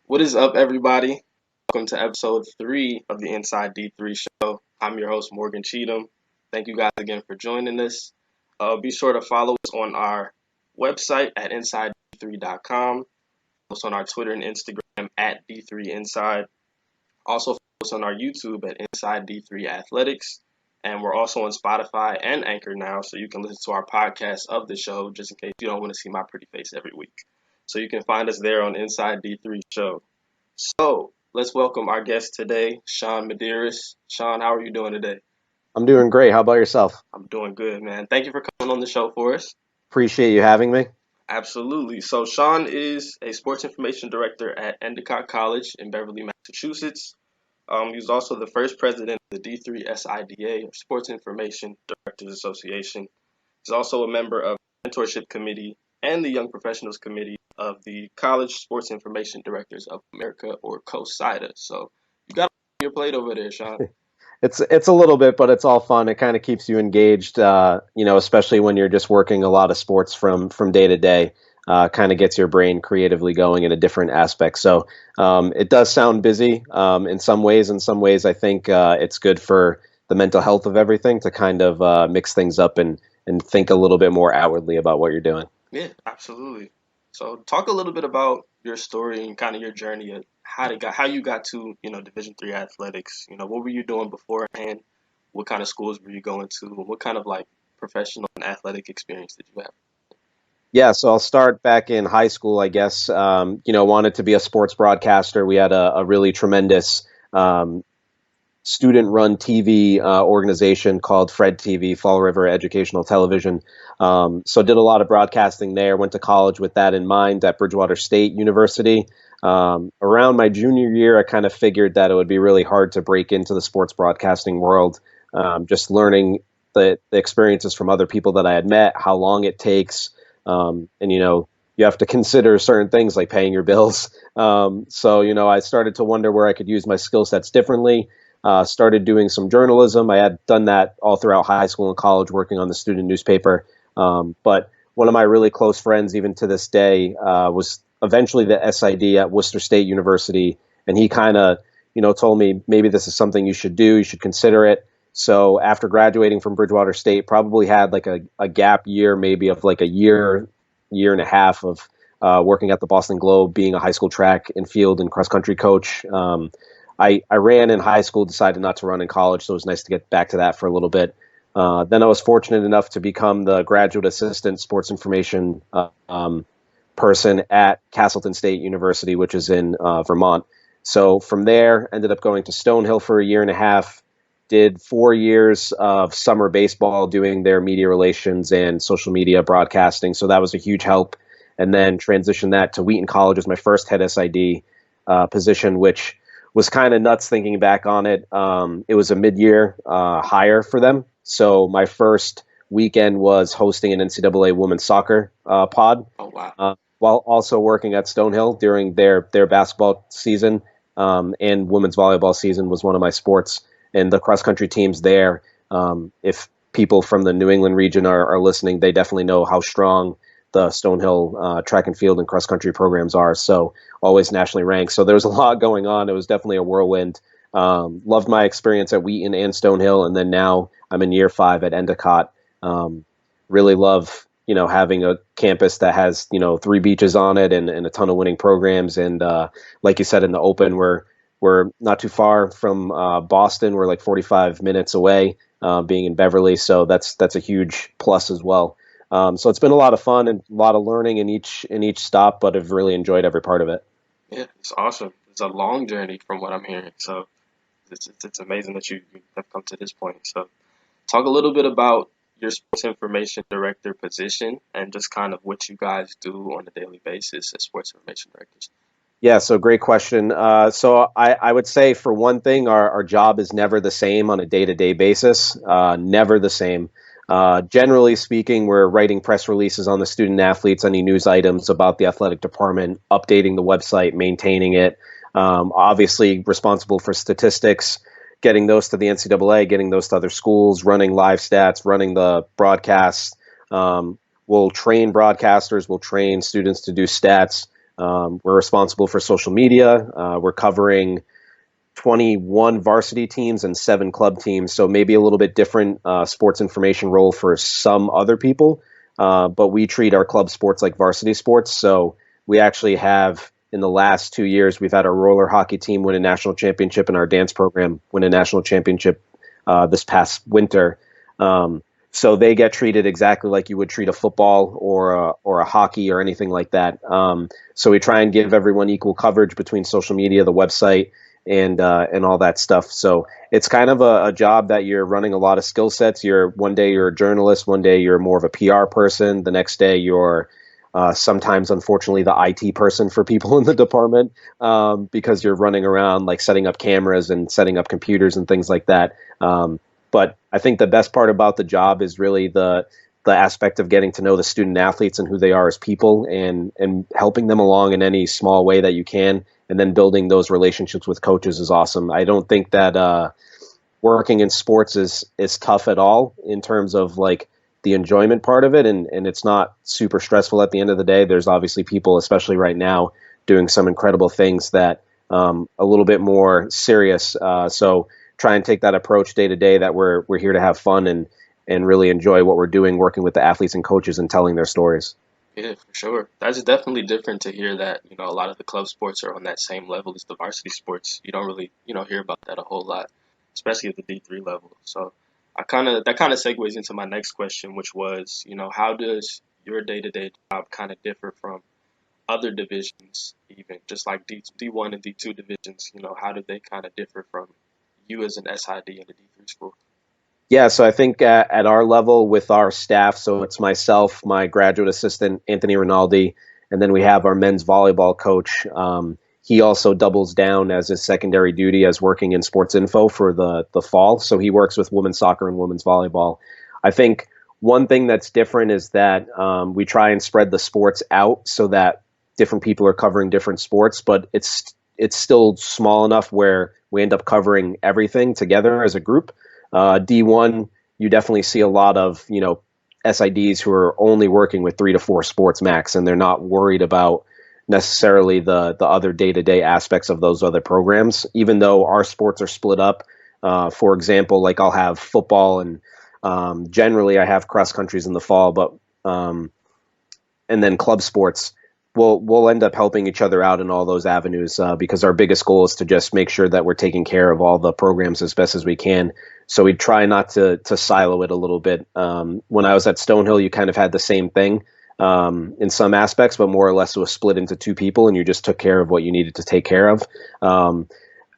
What is up, everybody? Welcome to episode 3 of the Inside D3 show. I'm your host, Morgan Cheatham. Thank you guys again for joining us. Be sure to follow us on our website at InsideD3.com. Follow us on our Twitter and Instagram at D3Inside. Also, follow us on our YouTube at Inside D3 Athletics. And we're also on Spotify and Anchor now, so you can listen to our podcast of the show just in case you don't want to see my pretty face every week. So you can find us there on Inside D3 Show. So let's welcome our guest today, Shawn Medeiros. Shawn, how are you doing today? I'm doing great. How about yourself? I'm doing good, man. Thank you for coming on the show for us. Appreciate you having me. Absolutely. So Shawn is a sports information director at Endicott College in Beverly, Massachusetts. He's also the first president of the D3 SIDA, or Sports Information Directors Association. He's also a member of the Mentorship Committee and the Young Professionals Committee of the College Sports Information Directors of America, or CoSIDA. So you got your plate over there, Shawn. It's a little bit, but it's all fun. It kind of keeps you engaged, especially when you're just working a lot of sports from day to day. Kind of gets your brain creatively going in a different aspect. So it does sound busy in some ways. In some ways, I think it's good for the mental health of everything to kind of mix things up and think a little bit more outwardly about what you're doing. Yeah, absolutely. So talk a little bit about your story and kind of your journey of how you got to Division III athletics. What were you doing beforehand? What kind of schools were you going to? And what kind of like professional and athletic experience did you have? Yeah, so I'll start back in high school, I guess. Wanted to be a sports broadcaster. We had a really tremendous student-run TV organization called Fred TV, Fall River Educational Television. So did a lot of broadcasting there. Went to college with that in mind at Bridgewater State University. Around my junior year, I kind of figured that it would be really hard to break into the sports broadcasting world. Just learning the experiences from other people that I had met, how long it takes, you have to consider certain things like paying your bills. I started to wonder where I could use my skill sets differently. Started doing some journalism. I had done that all throughout high school and college, working on the student newspaper. But one of my really close friends, even to this day, was eventually the SID at Worcester State University. And he kind of, told me maybe this is something you should do. You should consider it. So after graduating from Bridgewater State, probably had like a gap year, maybe of like a year and a half of working at the Boston Globe, being a high school track and field and cross country coach. I ran in high school, decided not to run in college, so it was nice to get back to that for a little bit. Then I was fortunate enough to become the graduate assistant sports information person at Castleton State University, which is in Vermont. So from there, ended up going to Stonehill for a year and a half, did 4 years of summer baseball doing their media relations and social media broadcasting. So that was a huge help. And then transitioned that to Wheaton College as my first head SID position, which was kind of nuts thinking back on it. It was a mid-year hire for them. So my first weekend was hosting an NCAA women's soccer pod. Oh, wow. While also working at Stonehill during their basketball season, and women's volleyball season was one of my sports. And the cross-country teams there, if people from the New England region are listening, they definitely know how strong the Stonehill track and field and cross-country programs are. So always nationally ranked. So there was a lot going on. It was definitely a whirlwind. Loved my experience at Wheaton and Stonehill. And then now I'm in year 5 at Endicott. Really love, having a campus that has, 3 beaches on it and a ton of winning programs. And like you said, in the open, we're not too far from Boston. We're like 45 minutes away, being in Beverly. So that's a huge plus as well. So it's been a lot of fun and a lot of learning in each stop, but I've really enjoyed every part of it. Yeah, it's awesome. It's a long journey from what I'm hearing. So it's amazing that you have come to this point. So talk a little bit about your sports information director position and just kind of what you guys do on a daily basis as sports information directors. Yeah, so great question. So I would say for one thing, our job is never the same on a day-to-day basis, never the same. Generally speaking, we're writing press releases on the student athletes, any news items about the athletic department, updating the website, maintaining it. Obviously responsible for statistics, getting those to the NCAA, getting those to other schools, running live stats, running the broadcasts. We'll train broadcasters, we'll train students to do stats. We're responsible for social media. We're covering 21 varsity teams and 7 club teams, so maybe a little bit different sports information role for some other people. But we treat our club sports like varsity sports. So we actually have, in the last 2 years, we've had our roller hockey team win a national championship and our dance program win a national championship this past winter. So they get treated exactly like you would treat a football or a hockey or anything like that. So we try and give everyone equal coverage between social media, the website, and all that stuff. So it's kind of a job that you're running a lot of skill sets. One day you're a journalist, one day you're more of a PR person, the next day you're sometimes, unfortunately, the IT person for people in the department, because you're running around like setting up cameras and setting up computers and things like that. But I think the best part about the job is really the aspect of getting to know the student athletes and who they are as people, and helping them along in any small way that you can, and then building those relationships with coaches is awesome. I don't think that working in sports is tough at all in terms of like the enjoyment part of it, and it's not super stressful at the end of the day. There's obviously people, especially right now, doing some incredible things that a little bit more serious. So try and take that approach day to day, that we're here to have fun and really enjoy what we're doing, working with the athletes and coaches and telling their stories. Yeah, for sure. That's definitely different to hear that, a lot of the club sports are on that same level as the varsity sports. You don't really, hear about that a whole lot, especially at the D3 level. So that kind of segues into my next question, which was, how does your day-to-day job kind of differ from other divisions, even just like D1 and D2 divisions? How do they kind of differ from you as an SID in the D3 school? Yeah, so I think at our level with our staff, so it's myself, my graduate assistant, Anthony Rinaldi, and then we have our men's volleyball coach. He also doubles down as his secondary duty as working in sports info for the fall. So he works with women's soccer and women's volleyball. I think one thing that's different is that we try and spread the sports out so that different people are covering different sports, but it's still small enough where we end up covering everything together as a group. D1, you definitely see a lot of, SIDs who are only working with 3 to 4 sports max, and they're not worried about necessarily the other day-to-day aspects of those other programs, even though our sports are split up. For example, like I'll have football and generally I have cross countries in the fall, but and then club sports. We'll end up helping each other out in all those avenues, because our biggest goal is to just make sure that we're taking care of all the programs as best as we can. So we try not to silo it a little bit. When I was at Stonehill, you kind of had the same thing in some aspects, but more or less it was split into 2 people, and you just took care of what you needed to take care of.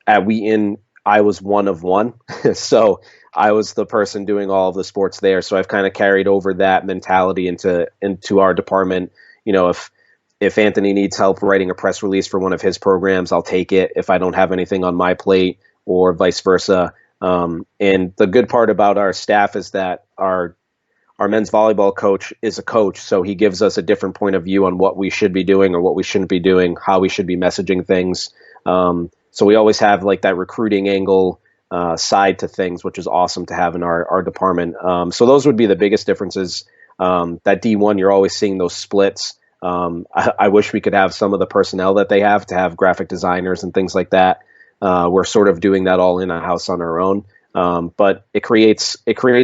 At Wheaton, I was one of one, so I was the person doing all of the sports there. So I've kind of carried over that mentality into our department. If Anthony needs help writing a press release for one of his programs, I'll take it if I don't have anything on my plate, or vice versa. And the good part about our staff is that our men's volleyball coach is a coach, so he gives us a different point of view on what we should be doing or what we shouldn't be doing, how we should be messaging things. So we always have like that recruiting angle side to things, which is awesome to have in our department. So those would be the biggest differences. That D1, you're always seeing those splits. I wish we could have some of the personnel that they have to have graphic designers and things like that. We're sort of doing that all in a house on our own. But it creates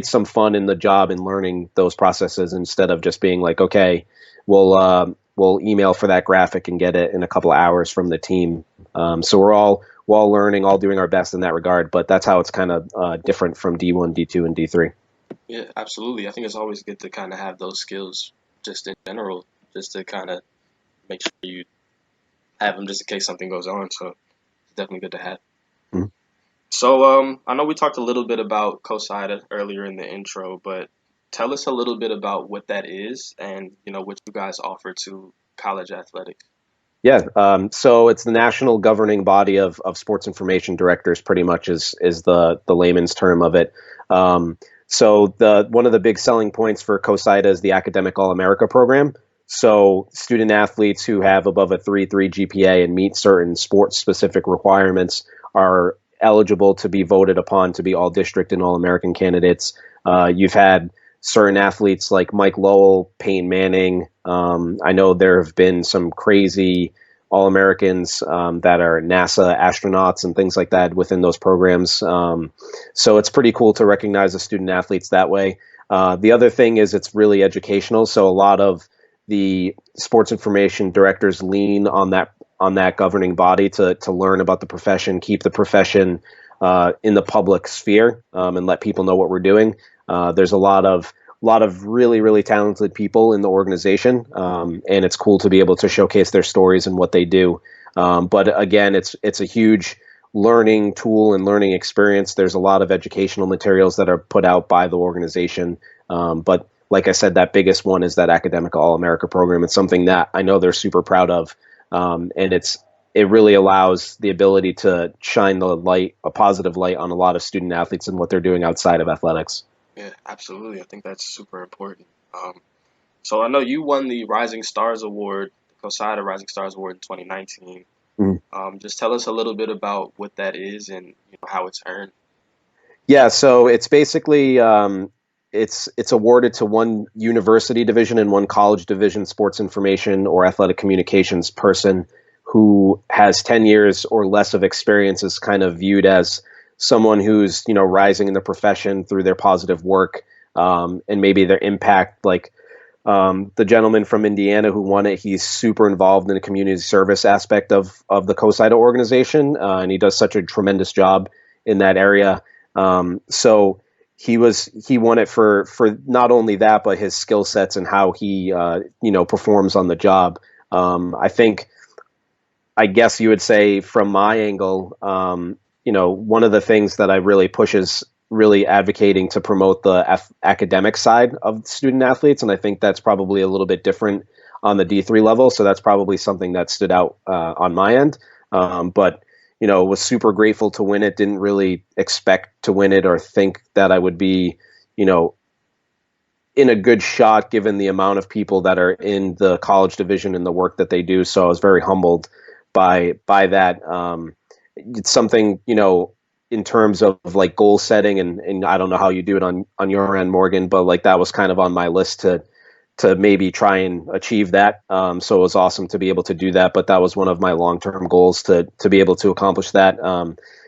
some fun in the job and learning those processes instead of just being like, okay, we'll email for that graphic and get it in a couple of hours from the team. So we're all learning, all doing our best in that regard. But that's how it's kind of different from D1, D2, and D3. Yeah, absolutely. I think it's always good to kind of have those skills just in general, just to kind of make sure you have them just in case something goes on. So it's definitely good to have. Mhm. So I know we talked a little bit about CoSIDA earlier in the intro, but tell us a little bit about what that is and, what you guys offer to college athletics. Yeah, so it's the national governing body of sports information directors, pretty much is the layman's term of it. So one of the big selling points for CoSIDA is the Academic All-America program. So student athletes who have above a 3.3 GPA and meet certain sports-specific requirements are eligible to be voted upon to be all-district and all-American candidates. You've had certain athletes like Mike Lowell, Peyton Manning. I know there have been some crazy All-Americans that are NASA astronauts and things like that within those programs. So it's pretty cool to recognize the student athletes that way. The other thing is it's really educational. So a lot of the sports information directors lean on that governing body to learn about the profession, keep the profession in the public sphere, and let people know what we're doing. There's a lot of really, really talented people in the organization, and it's cool to be able to showcase their stories and what they do. But again, it's a huge learning tool and learning experience. There's a lot of educational materials that are put out by the organization. But like I said, that biggest one is that academic All-America program. It's something that I know they're super proud of, and it really allows the ability to shine a positive light on a lot of student athletes and what they're doing outside of athletics. Yeah, absolutely. I think that's super important. So I know you won the Rising Stars Award, the CoSIDA Rising Stars Award in 2019. Mhm. Just tell us a little bit about what that is and how it's earned. Yeah, so it's basically it's awarded to one university division and one college division sports information or athletic communications person who has 10 years or less of experience is kind of viewed as someone who's rising in the profession through their positive work, and maybe their impact. Like the gentleman from Indiana who won it, he's super involved in the community service aspect of the CoSIDA organization, and he does such a tremendous job in that area. So he won it for not only that, but his skill sets and how he performs on the job. I guess you would say from my angle, one of the things that I really push is really advocating to promote the academic side of student athletes, and I think that's probably a little bit different on the D3 level. So that's probably something that stood out on my end. But was super grateful to win it. Didn't really expect to win it or think that I would be, you know, in a good shot given the amount of people that are in the college division and the work that they do. So I was very humbled by that. It's something, in terms of like goal setting, and I don't know how you do it on your end, Morgan, but like that was kind of on my list to maybe try and achieve that. So it was awesome to be able to do that. But that was one of my long-term goals to be able to accomplish that.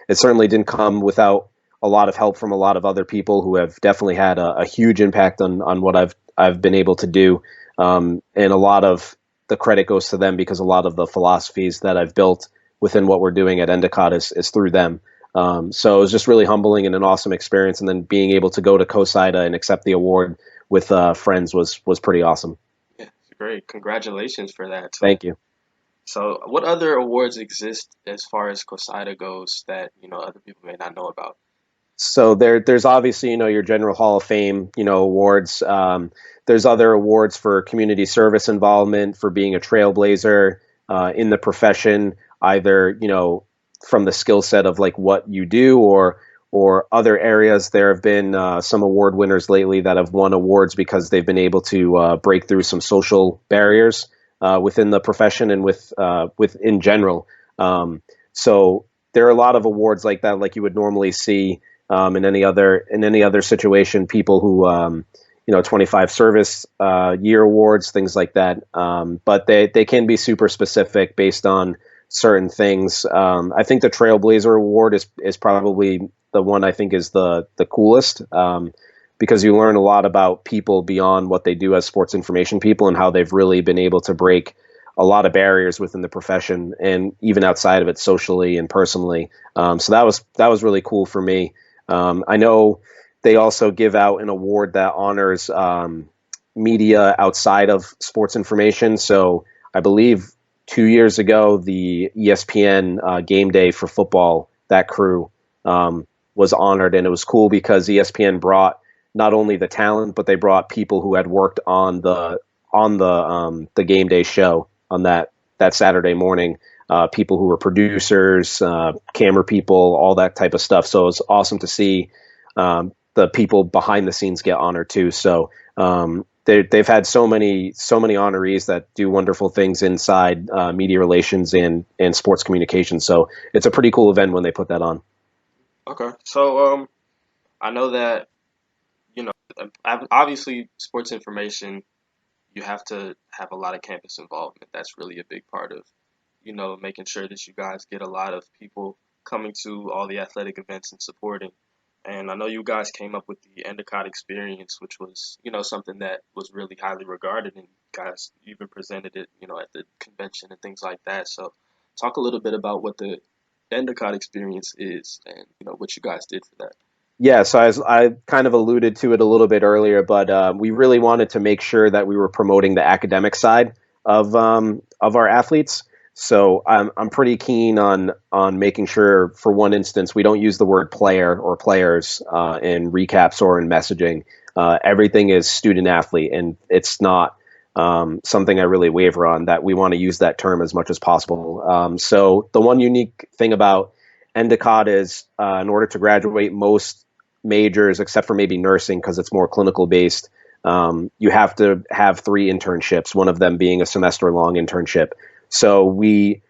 It certainly didn't come without a lot of help from a lot of other people who have definitely had a huge impact on what I've been able to do. And a lot of the credit goes to them because a lot of the philosophies that I've built within what we're doing at Endicott is through them. So it was just really humbling and an awesome experience. And then being able to go to CoSIDA and accept the award with friends was pretty awesome. Yeah, great. Congratulations for that too. Thank you. So, what other awards exist as far as CoSIDA goes that other people may not know about? So there's obviously your general Hall of Fame awards. There's other awards for community service involvement, for being a trailblazer in the profession, either from the skill set of like what you do or other areas. There have been some award winners lately that have won awards because they've been able to break through some social barriers within the profession and with in general. So there are a lot of awards like that, like you would normally see in any other situation. People who 25 service year awards, things like that. But they can be super specific based on certain things. I think the Trailblazer Award is probably the one I think is the coolest, because you learn a lot about people beyond what they do as sports information people and how they've really been able to break a lot of barriers within the profession and even outside of it, socially and personally. So that was really cool for me. I know they also give out an award that honors media outside of sports information. So I believe 2 years ago, the ESPN game day for football, that crew was honored, and it was cool because ESPN brought not only the talent, but they brought people who had worked on the game day show on that Saturday morning. People who were producers, camera people, all that type of stuff. So it's awesome to see the people behind the scenes get honored too. So they've had so many honorees that do wonderful things inside media relations and sports communication. So it's a pretty cool event when they put that on. Okay, so I know that you know obviously sports information, you have to have a lot of campus involvement. That's really a big part of making sure that you guys get a lot of people coming to all the athletic events and supporting. And I know you guys came up with the Endicott experience, which was, something that was really highly regarded, and you guys even presented it, at the convention and things like that. So talk a little bit about what the Endicott experience is and, what you guys did for that. Yeah, so I kind of alluded to it a little bit earlier, but we really wanted to make sure that we were promoting the academic side of our athletes. So I'm pretty keen on making sure, for one instance, we don't use the word player or players in recaps or in messaging. Everything is student athlete, and it's not something I really waver on. That we want to use that term as much as possible. So the one unique thing about Endicott is, in order to graduate most majors, except for maybe nursing because it's more clinical based, you have to have 3 internships, one of them being a semester long internship. So we,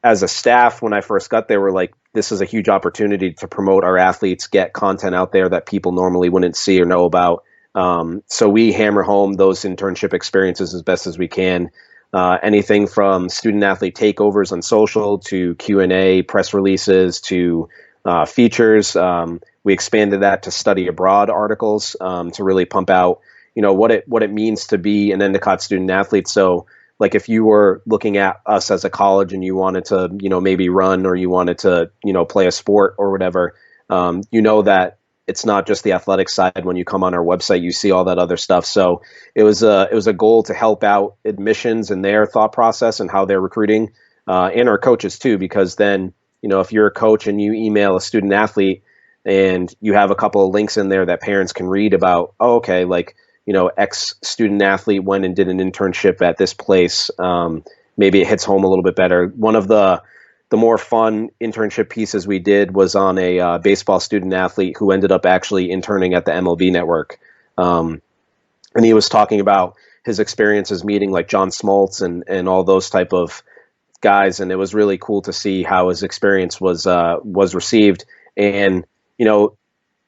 as a staff, when I first got there, were like, this is a huge opportunity to promote our athletes, get content out there that people normally wouldn't see or know about. So we hammer home those internship experiences as best as we can. Anything from student athlete takeovers on social to Q&A, press releases to features. We expanded that to study abroad articles to really pump out, what it means to be an Endicott student athlete. So, like, if you were looking at us as a college and you wanted to, maybe run, or you wanted to, play a sport or whatever, that it's not just the athletic side. When you come on our website, you see all that other stuff. So it was a goal to help out admissions and their thought process and how they're recruiting, and our coaches too, because then, if you're a coach and you email a student athlete and you have a couple of links in there that parents can read about, oh, okay, like, X student athlete went and did an internship at this place. Maybe it hits home a little bit better. One of the more fun internship pieces we did was on a baseball student athlete who ended up actually interning at the MLB network. And he was talking about his experiences meeting like John Smoltz and all those type of guys. And it was really cool to see how his experience was received. And,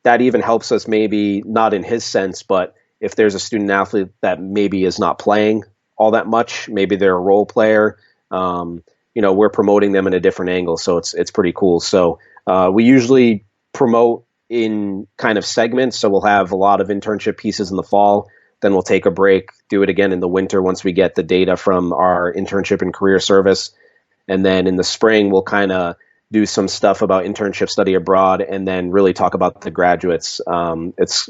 that even helps us, maybe not in his sense, but if there's a student athlete that maybe is not playing all that much, maybe they're a role player, we're promoting them in a different angle. So it's pretty cool. So we usually promote in kind of segments. So we'll have a lot of internship pieces in the fall. Then we'll take a break, do it again in the winter once we get the data from our internship and career service. And then in the spring, we'll kind of do some stuff about internship study abroad, and then really talk about the graduates.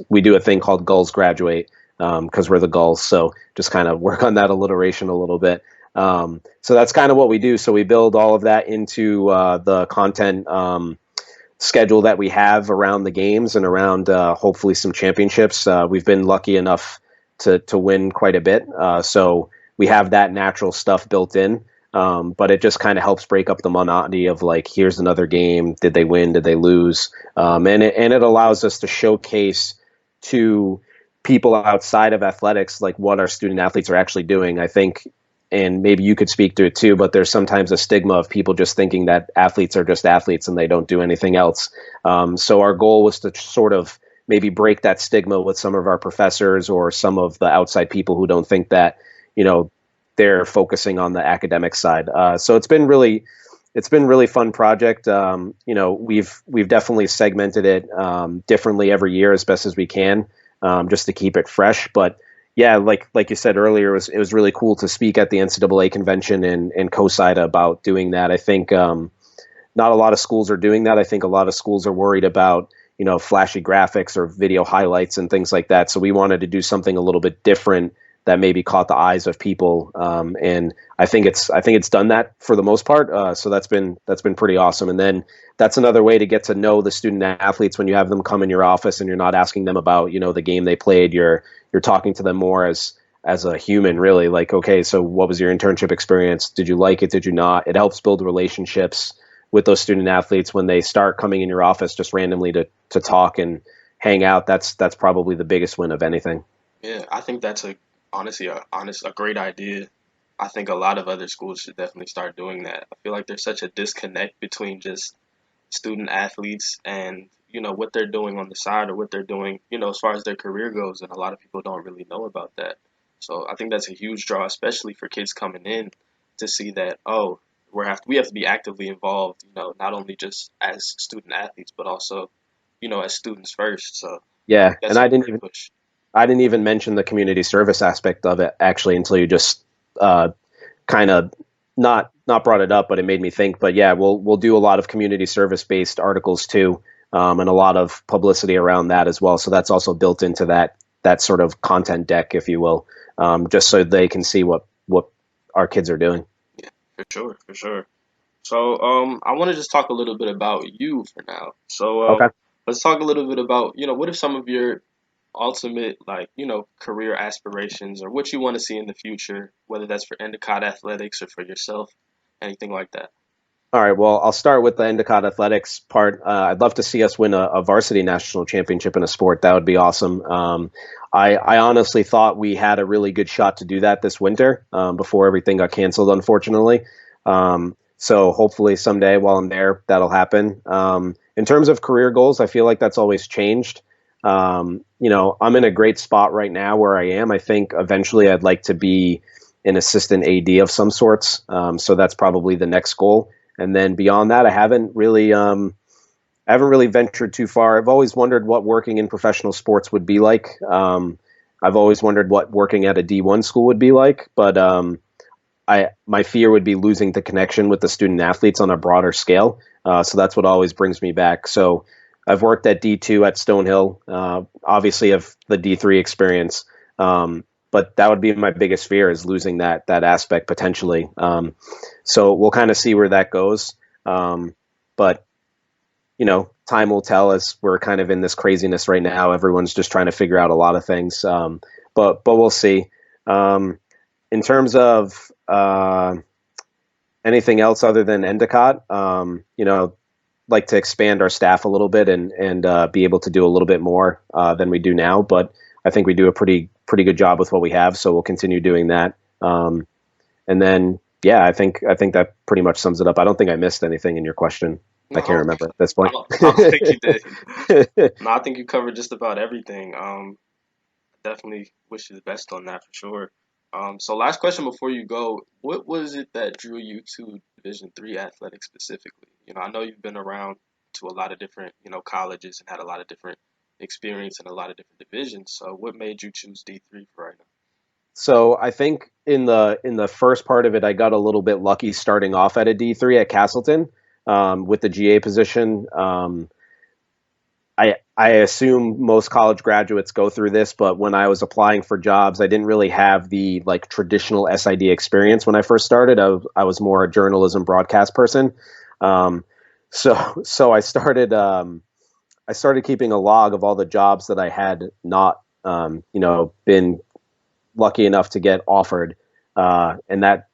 We do a thing called Gulls Graduate, because we're the Gulls. So just kind of work on that alliteration a little bit. So that's kind of what we do. So we build all of that into the content schedule that we have around the games and around hopefully some championships. We've been lucky enough to win quite a bit. So we have that natural stuff built in. But it just kind of helps break up the monotony of, like, here's another game. Did they win? Did they lose? And it allows us to showcase to people outside of athletics, like, what our student athletes are actually doing. I think, and maybe you could speak to it too, but there's sometimes a stigma of people just thinking that athletes are just athletes and they don't do anything else. So our goal was to sort of maybe break that stigma with some of our professors or some of the outside people who don't think that, they're focusing on the academic side. So it's been really fun project. We've definitely segmented it differently every year as best as we can, just to keep it fresh. But yeah, like you said earlier, it was really cool to speak at the NCAA convention and CoSIDA about doing that. I think not a lot of schools are doing that. I think a lot of schools are worried about, flashy graphics or video highlights and things like that. So we wanted to do something a little bit different that maybe caught the eyes of people, and I think it's done that for the most part. So that's been pretty awesome. And then that's another way to get to know the student athletes when you have them come in your office and you're not asking them about the game they played. You're talking to them more as a human, really. Like, okay, so what was your internship experience? Did you like it? Did you not? It helps build relationships with those student athletes when they start coming in your office just randomly to talk and hang out. That's probably the biggest win of anything. Yeah, I think that's honestly a great idea. I think a lot of other schools should definitely start doing that. I feel like there's such a disconnect between just student athletes and what they're doing on the side or what they're doing as far as their career goes, and a lot of people don't really know about that. So I think that's a huge draw, especially for kids coming in to see that, oh, we have to be actively involved, not only just as student athletes, but also, as students first. So I Yeah, think and that's a great push. I didn't even mention the community service aspect of it actually until you just kind of not brought it up, but it made me think. But yeah, we'll do a lot of community service based articles too, and a lot of publicity around that as well. So that's also built into that sort of content deck, if you will, just so they can see what our kids are doing. Yeah, for sure, for sure. So, I want to just talk a little bit about you for now. So, Okay. let's talk a little bit about, what are some of your ultimate, like, career aspirations or what you want to see in the future, whether that's for Endicott athletics or for yourself, anything like that. All right. Well, I'll start with the Endicott athletics part. I'd love to see us win a varsity national championship in a sport. That would be awesome. I honestly thought we had a really good shot to do that this winter before everything got canceled, unfortunately. So hopefully someday while I'm there, that'll happen. In terms of career goals, I feel like that's always changed. I'm in a great spot right now where I am. I think eventually I'd like to be an assistant AD of some sorts. So that's probably the next goal. And then beyond that, I haven't really ventured too far. I've always wondered what working in professional sports would be like. I've always wondered what working at a D1 school would be like, but my fear would be losing the connection with the student athletes on a broader scale. So that's what always brings me back. So I've worked at D2 at Stonehill, obviously have the D3 experience. But that would be my biggest fear is losing that aspect potentially. So we'll kind of see where that goes. But time will tell as we're kind of in this craziness right now. Everyone's just trying to figure out a lot of things. But we'll see. In terms of anything else other than Endicott, like to expand our staff a little bit and be able to do a little bit more than we do now. But I think we do a pretty good job with what we have, so we'll continue doing that. And then, yeah, I think that pretty much sums it up. I don't think I missed anything in your question. I can't No, remember at this I point. don't think you did. No, I think you covered just about everything. Definitely wish you the best on that for sure. So last question before you go, what was it that drew you to Division III athletics specifically? I know you've been around to a lot of different, colleges and had a lot of different experience in a lot of different divisions. So what made you choose D3 for right now? So I think in the first part of it, I got a little bit lucky starting off at a D3 at Castleton with the GA position. I assume most college graduates go through this, but when I was applying for jobs, I didn't really have the like traditional SID experience when I first started. I was more a journalism broadcast person. Um, so I started keeping a log of all the jobs that I had not been lucky enough to get offered, and that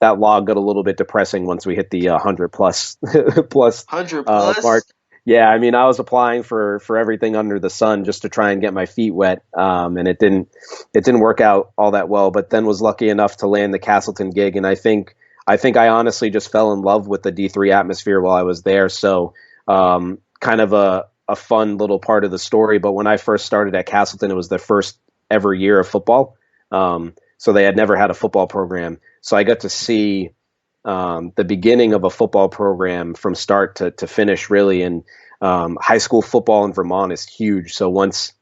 log got a little bit depressing once we hit the 100 plus plus 100 mark. plus? Yeah, I mean, I was applying for everything under the sun just to try and get my feet wet, and it didn't work out all that well. But then was lucky enough to land the Castleton gig, and I honestly just fell in love with the D3 atmosphere while I was there. So kind of a fun little part of the story. But when I first started at Castleton, it was their first ever year of football. So they had never had a football program. So I got to see the beginning of a football program from start to finish, really. And high school football in Vermont is huge. So once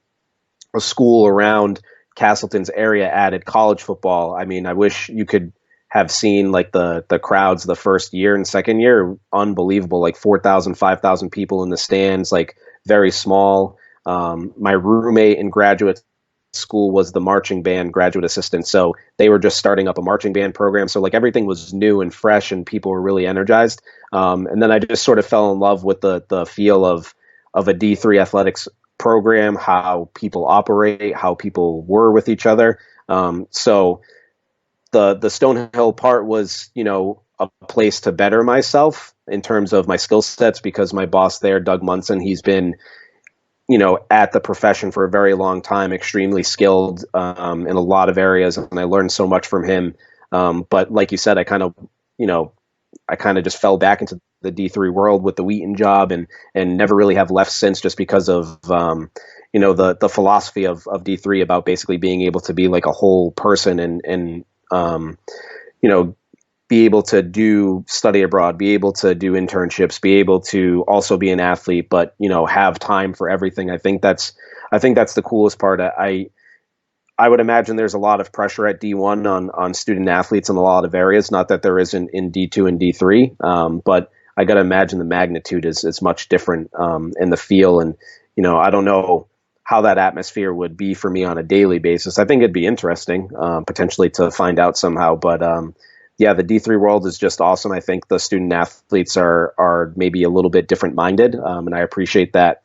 a school around Castleton's area added college football, I mean, I wish you could have seen like the crowds the first year and second year. Unbelievable, like 4,000, 5,000 people in the stands, like very small. My roommate in graduate school was the marching band graduate assistant, so they were just starting up a marching band program, so like everything was new and fresh and people were really energized. And then I just sort of fell in love with the feel of a D3 athletics program, how people operate, how people were with each other. So the Stonehill part was, a place to better myself in terms of my skill sets, because my boss there, Doug Munson, he's been at the profession for a very long time, extremely skilled in a lot of areas, and I learned so much from him. But like you said, I kind of just fell back into the D3 world with the Wheaton job, and never really have left since, just because of the philosophy of D3 about basically being able to be like a whole person and be able to study abroad, be able to do internships, be able to also be an athlete, but have time for everything. I think that's the coolest part. I would imagine there's a lot of pressure at D1 on student athletes in a lot of areas. Not that there isn't in D2 and D3, but I got to imagine the magnitude is much different in the feel. And I don't know how that atmosphere would be for me on a daily basis. I think it'd be interesting potentially to find out somehow. But yeah, the D3 world is just awesome. I think the student athletes are maybe a little bit different minded, and I appreciate that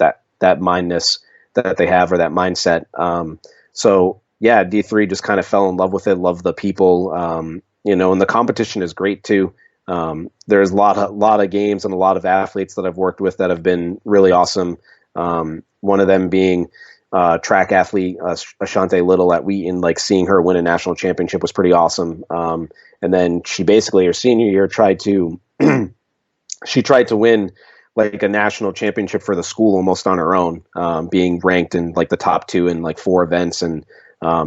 mindness that they have, or that mindset. So yeah, D3 just kind of fell in love with it, love the people, and the competition is great too. There's a lot of games and a lot of athletes that I've worked with that have been really awesome. One of them being track athlete Ashante Little at Wheaton. Like, seeing her win a national championship was pretty awesome. And then she basically, her senior year, tried to she tried to win like a national championship for the school almost on her own, being ranked in like the top two in like four events, and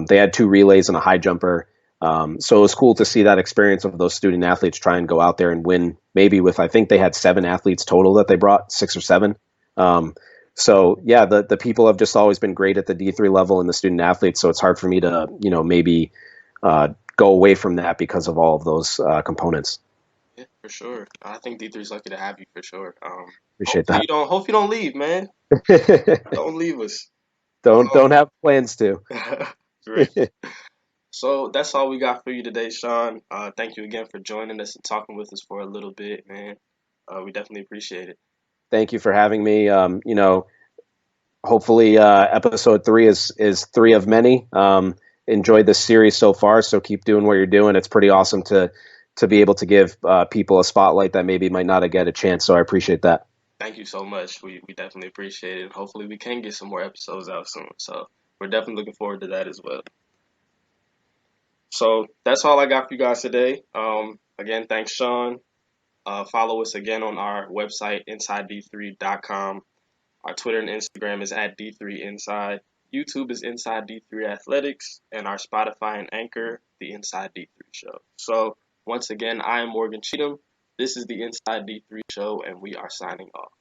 they had two relays and a high jumper. So it was cool to see that experience of those student athletes try and go out there and win. Maybe with, I think they had 7 athletes total that they brought, 6 or 7. So yeah, the people have just always been great at the D3 level and the student athletes. So it's hard for me to maybe go away from that because of all of those components. Yeah, for sure. I think D3 is lucky to have you for sure. Appreciate Hopefully that. you don't. Hope you don't leave, man. Don't leave us. Don't have plans to. Great. So that's all we got for you today, Shawn. Thank you again for joining us and talking with us for a little bit, man. We definitely appreciate it. Thank you for having me. Hopefully, episode 3 is 3 of many. Enjoyed this series so far, so keep doing what you're doing. It's pretty awesome to be able to give people a spotlight that maybe might not have get a chance. So I appreciate that. Thank you so much. We definitely appreciate it. Hopefully we can get some more episodes out soon. So we're definitely looking forward to that as well. So that's all I got for you guys today. Again, thanks, Shawn. Follow us again on our website, InsideD3.com. Our Twitter and Instagram is at D3Inside. YouTube is Inside D3 Athletics. And our Spotify and Anchor, the Inside D3 Show. So once again, I am Morgan Cheatham. This is the Inside D3 Show, and we are signing off.